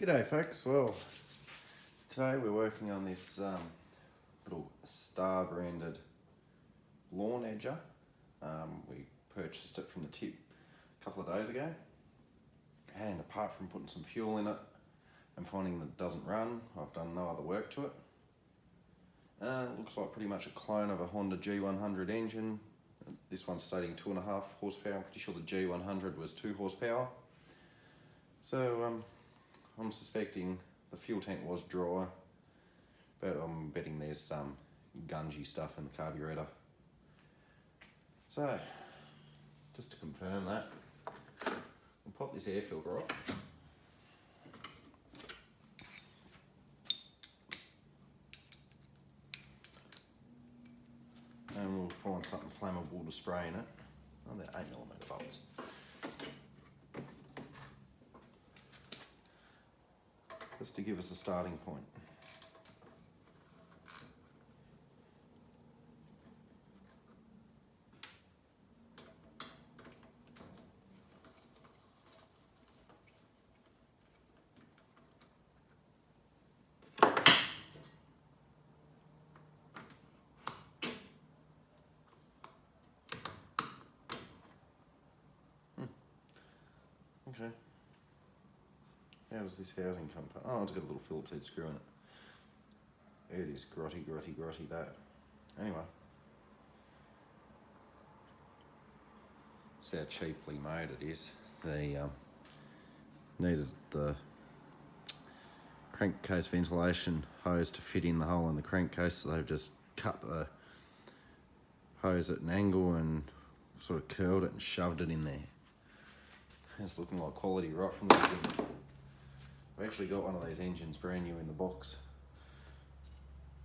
G'day folks, well today we're working on this little Star branded lawn edger. We purchased it from the tip a couple of days ago, and apart from putting some fuel in it and finding that it doesn't run, I've done no other work to it. It looks like pretty much a clone of a Honda G100 engine. This one's stating 2.5 horsepower. I'm pretty sure the G100 was 2 horsepower. So I'm suspecting the fuel tank was dry, but I'm betting there's some gungy stuff in the carburetor. So, just to confirm that, we'll pop this air filter off. And we'll find something flammable to spray in it. Oh, they're 8mm bolts. Just to give us a starting point. Okay. How does this housing come from? Oh, it's got a little Phillips head screw in it. It is grotty, that. Anyway. That's how cheaply made it is. They needed the crankcase ventilation hose to fit in the hole in the crankcase, so they've just cut the hose at an angle and sort of curled it and shoved it in there. It's looking like quality right from the beginning. I've actually got one of these engines brand new in the box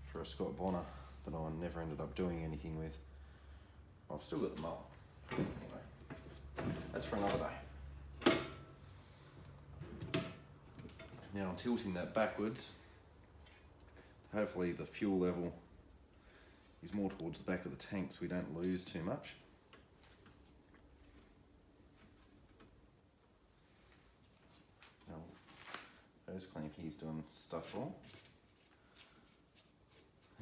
for a Scott Bonner that I never ended up doing anything with. I've still got the mower. Anyway, that's for another day. Now I'm tilting that backwards. Hopefully the fuel level is more towards the back of the tank so we don't lose too much. Those clampies doing stuff wrong.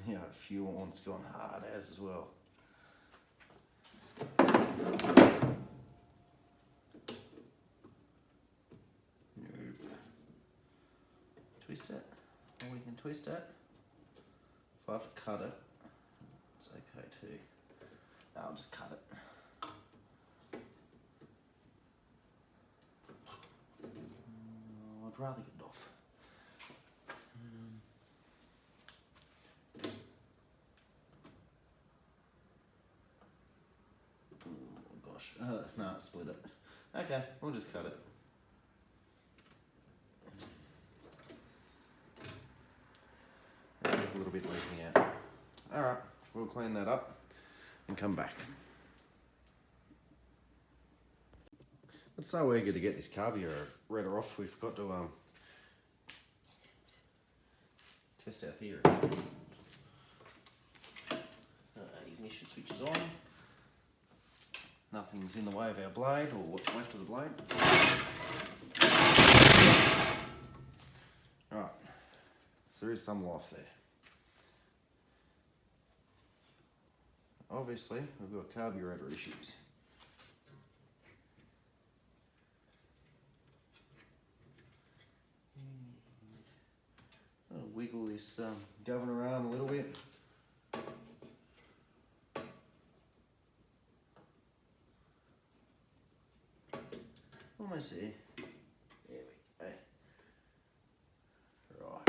Yeah, fuel on's gone hard as well. Twist it. Or we can twist it. If I have to cut it, it's okay too. I'll just cut it. I'd rather get it off. Oh gosh, no, split it. Okay, we'll just cut it. There's a little bit leaking out. Alright, we'll clean that up and come back. It's so eager to get this carburetor off, we've got to test our theory. Ignition switch is on. Nothing's in the way of our blade, or what's left of the blade. Right, so there is some life there. Obviously, we've got carburetor issues. I'll wiggle this governor arm a little bit. Almost there. There we go. Right.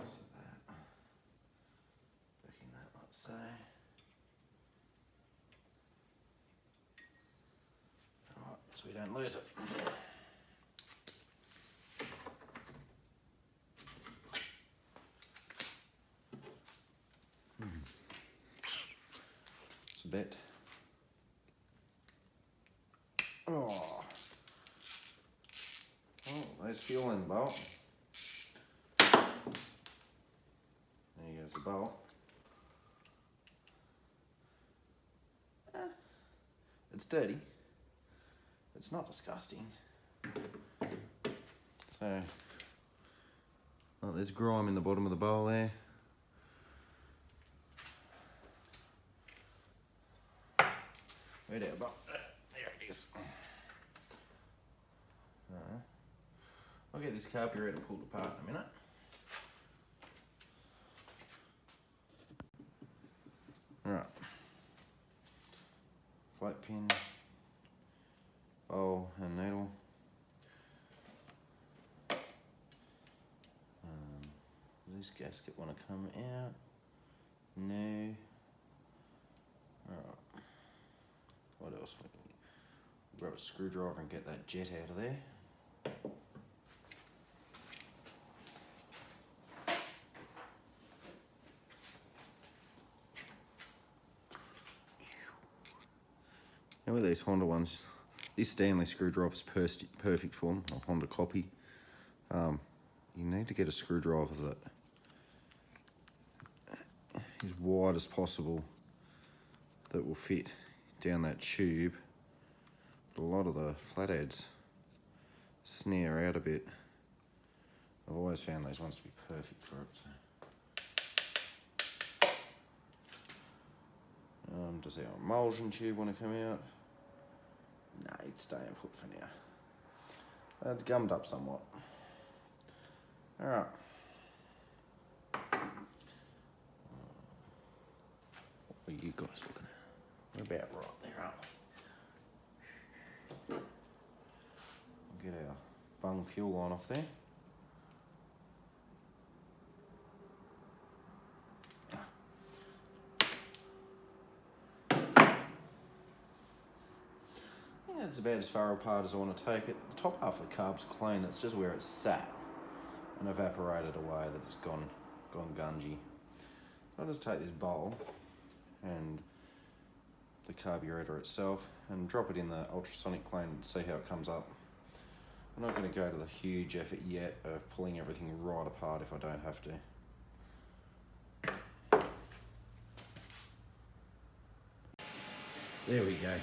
So that. Back in that, let's say. Alright, so we don't lose it. A bit. Oh, there's fuel in the bolt. There goes the bolt. It's dirty. It's not disgusting. So, oh, there's grime in the bottom of the bowl there. Where'd our bowl? There it is. Alright. I'll get this carburetor pulled apart in a minute. Alright. Flat pin, bowl and needle. Does this gasket want to come out? No. Alright. What else? Grab a screwdriver and get that jet out of there. Now with these Honda ones, this Stanley screwdriver is perfect for them, a Honda copy. You need to get a screwdriver that is wide as possible, that will fit down that tube. But a lot of the flatheads snare out a bit. I've always found those ones to be perfect for it. So. Does our emulsion tube want to come out? No, it's staying put for now. It's gummed up somewhat. Alright. What are you guys looking at? We're about right there, aren't we? We'll get our bung fuel line off there. Yeah, it's about as far apart as I want to take it. The top half of the carb's clean, it's just where it's sat and evaporated away that it's gone gungy. I'll just take this bowl and the carburetor itself and drop it in the ultrasonic clean and see how it comes up. I'm not going to go to the huge effort yet of pulling everything right apart if I don't have to. There we go.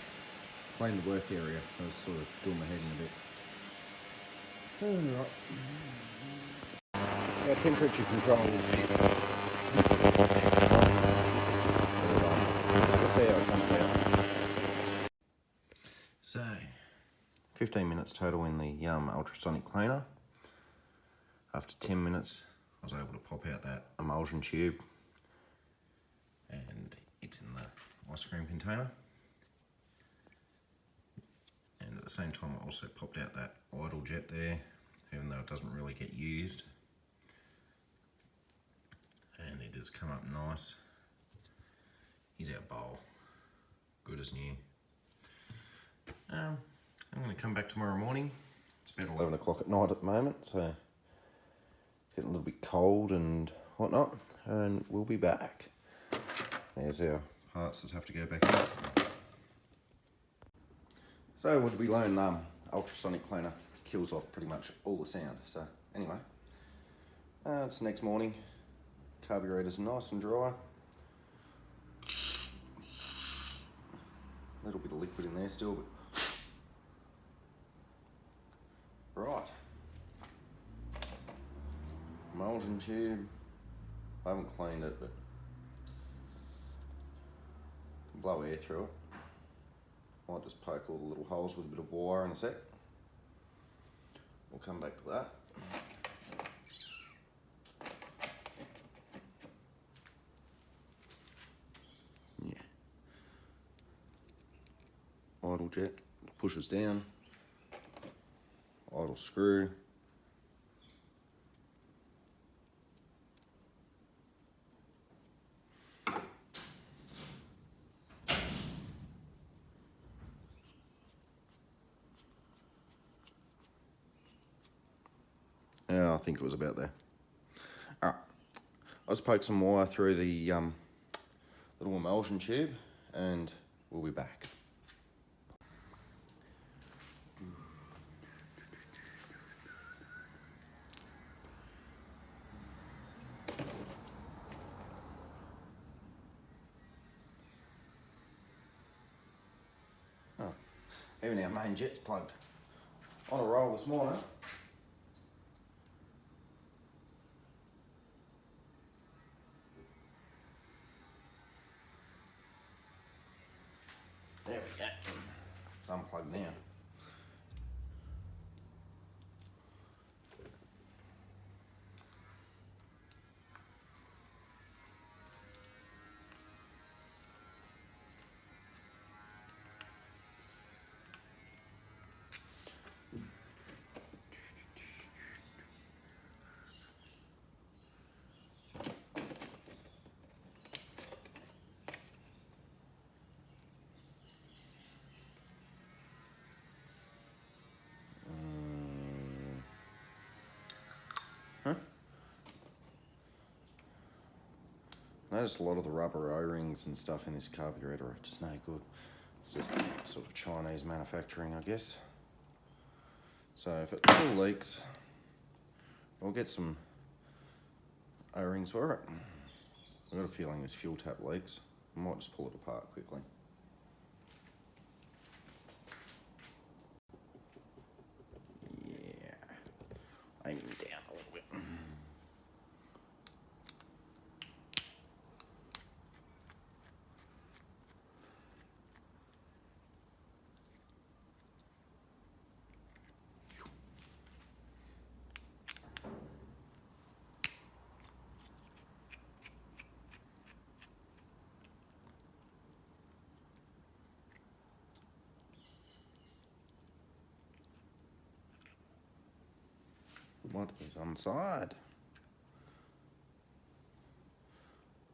Clean the work area. I was sort of doing my head in a bit. Alright. Our temperature control will be. Let's see how it comes out. So, 15 minutes total in the ultrasonic cleaner. After 10 minutes, I was able to pop out that emulsion tube, and it's in the ice cream container. And at the same time, I also popped out that idle jet there, even though it doesn't really get used. And it has come up nice. Here's our bowl, good as new. I'm going to come back tomorrow morning. It's about 11 o'clock at night at the moment, so it's getting a little bit cold and whatnot, and we'll be back. There's our parts that have to go back in. So what did we learn? Ultrasonic cleaner kills off pretty much all the sound. So anyway, it's the next morning. Carburetor's nice and dry. A little bit of liquid in there still, but right. Emulsion tube. I haven't cleaned it, but blow air through it. Might just poke all the little holes with a bit of wire in a sec. We'll come back to that. Yeah. Idle jet pushes down. Idle screw. Yeah, I think it was about there. Alright, I'll just poke some wire through the little emulsion tube and we'll be back. Oh, Even our main jet's plugged. On a roll this morning. There we go. It's unplugged now. Huh? Noticed a lot of the rubber O-rings and stuff in this carburetor are just no good. It's just sort of Chinese manufacturing, I guess. So if it still leaks, we'll get some O-rings for it. I've got a feeling this fuel tap leaks. I might just pull it apart quickly. Yeah, aiming down a little bit. What is inside?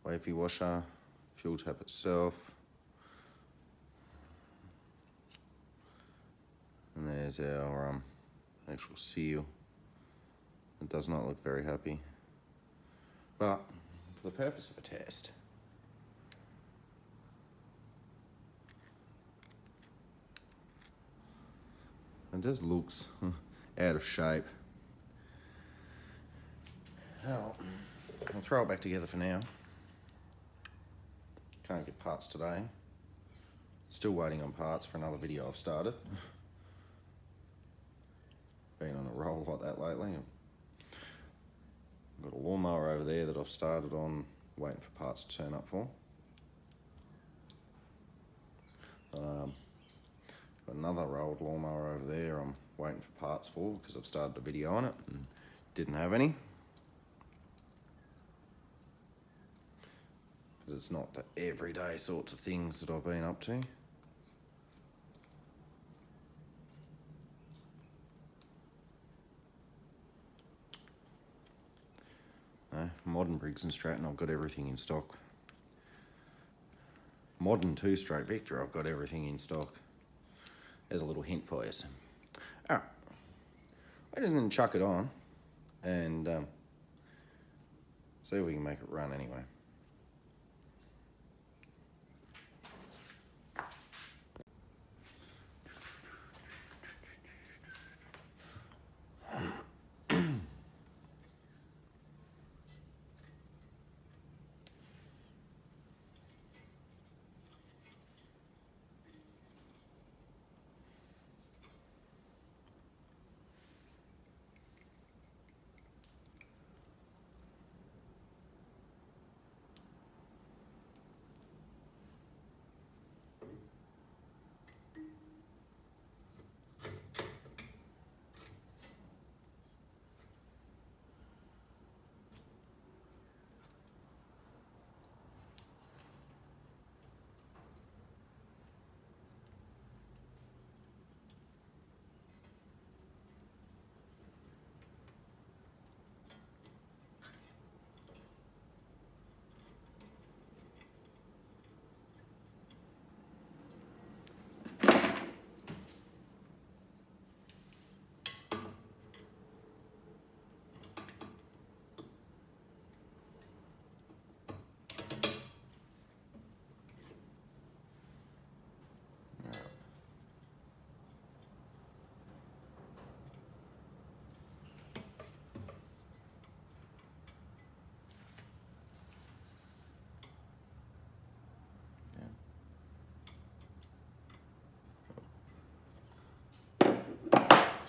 Wavy washer, fuel tap itself. And there's our actual seal. It does not look very happy. But for the purpose of a test, it just looks out of shape. Well, I'll throw it back together for now. Can't get parts today. Still waiting on parts for another video I've started. Been on a roll like that lately. I've got a lawnmower over there that I've started on, waiting for parts to turn up for. Got another rolled lawnmower over there I'm waiting for parts for because I've started a video on it and didn't have any. Because it's not the everyday sorts of things that I've been up to. No, modern Briggs & Stratton, I've got everything in stock. Modern 2-stroke Victor, I've got everything in stock. There's a little hint for you. Alright, I'm just going to chuck it on and see if we can make it run anyway.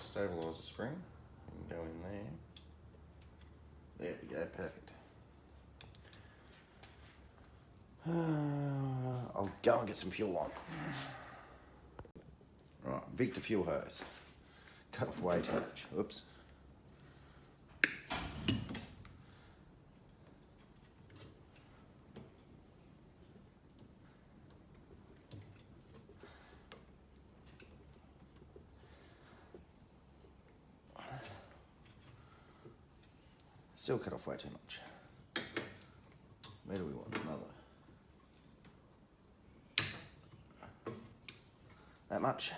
stabiliser spring. You can go in there. There we go, perfect. I'll go and get some fuel on. Right, Victor fuel hose. Cut off way too much. Oops. Still cut off way too much. Where do we want another? That much.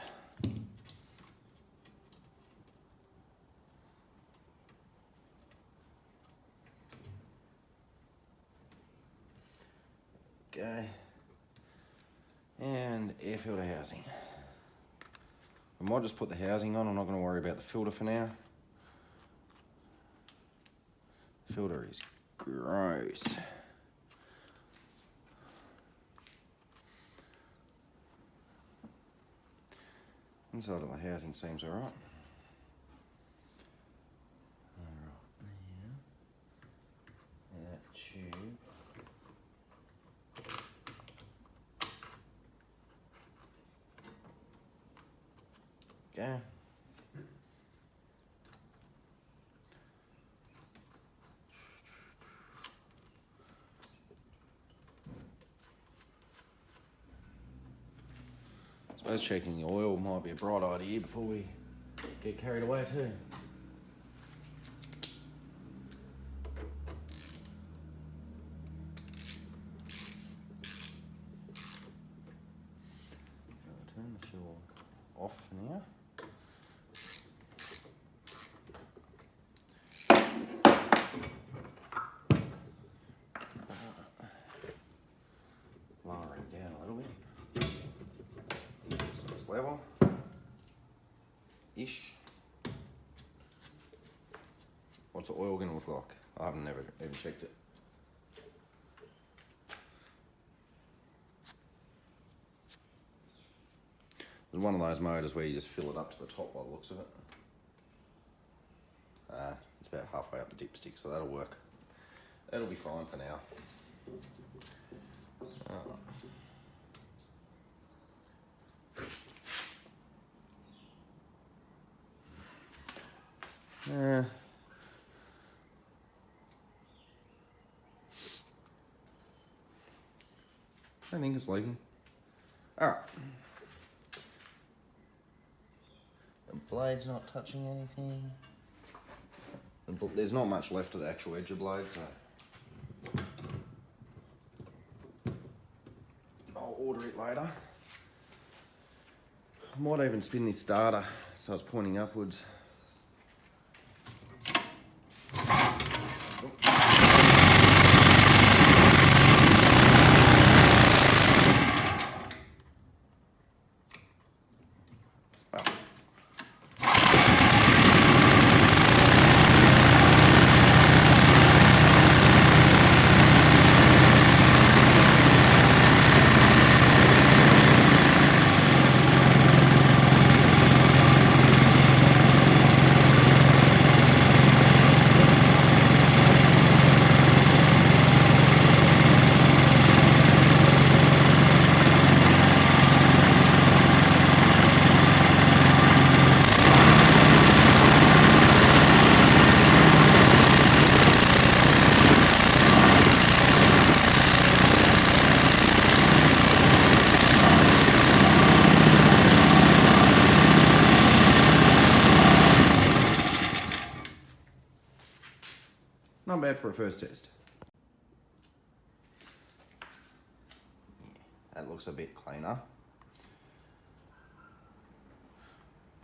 Okay. And air filter housing. I might just put the housing on. I'm not going to worry about the filter for now. Filter is gross. Inside of the housing seems alright. And that tube. Okay. I suppose checking the oil might be a bright idea before we get carried away too. I'll turn the fuel off for now. Lower it down a little bit. So it's level. Ish. What's the oil going to look like? I haven't never even checked it. There's one of those motors where you just fill it up to the top by the looks of it. It's about halfway up the dipstick, so that'll work. That'll be fine for now. I think it's leaking. Alright. The blade's not touching anything. There's not much left of the actual edge of the blade, so I'll order it later. I might even spin this starter so it's pointing upwards. Not bad for a first test. That looks a bit cleaner.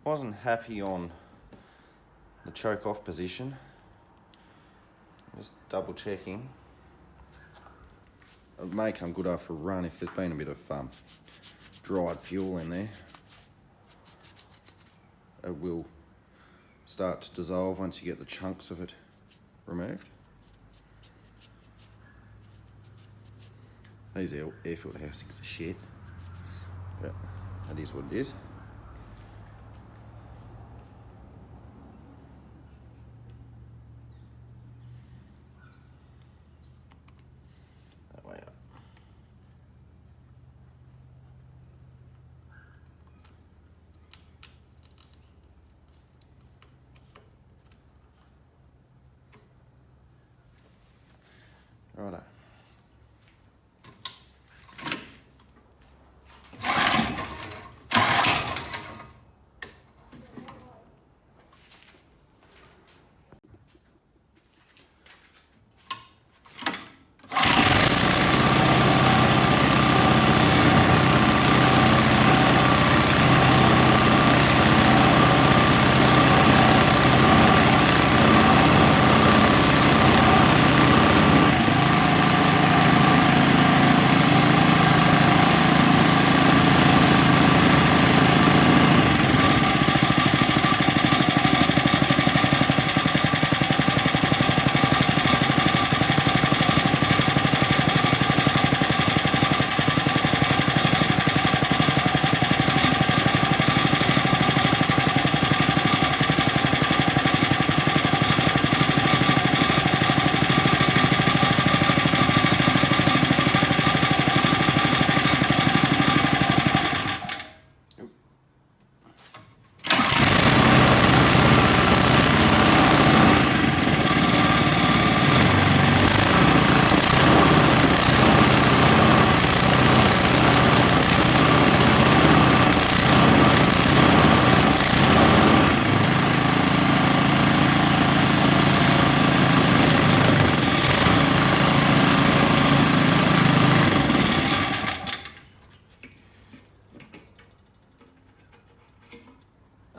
Wasn't happy on the choke off position. Just double checking. It may come good after a run if there's been a bit of dried fuel in there. It will start to dissolve once you get the chunks of it removed. These air filter housings are shit, but that is what it is. Righto.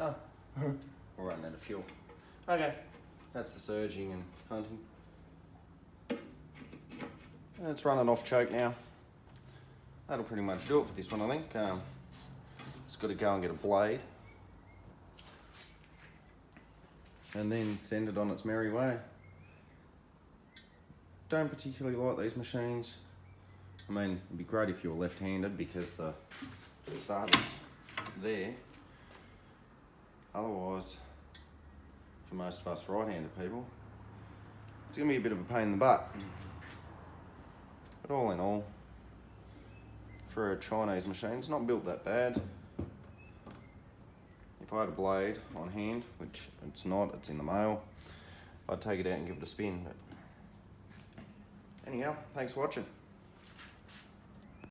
Oh, we're running out of fuel. Okay, that's the surging and hunting. And it's running off choke now. That'll pretty much do it for this one, I think. Just got to go and get a blade and then send it on its merry way. Don't particularly like these machines. I mean, it'd be great if you were left-handed because the starter's there. Otherwise, for most of us right-handed people, it's gonna be a bit of a pain in the butt. But all in all, for a Chinese machine, it's not built that bad. If I had a blade on hand, which it's not, it's in the mail, I'd take it out and give it a spin. But anyhow, thanks for watching.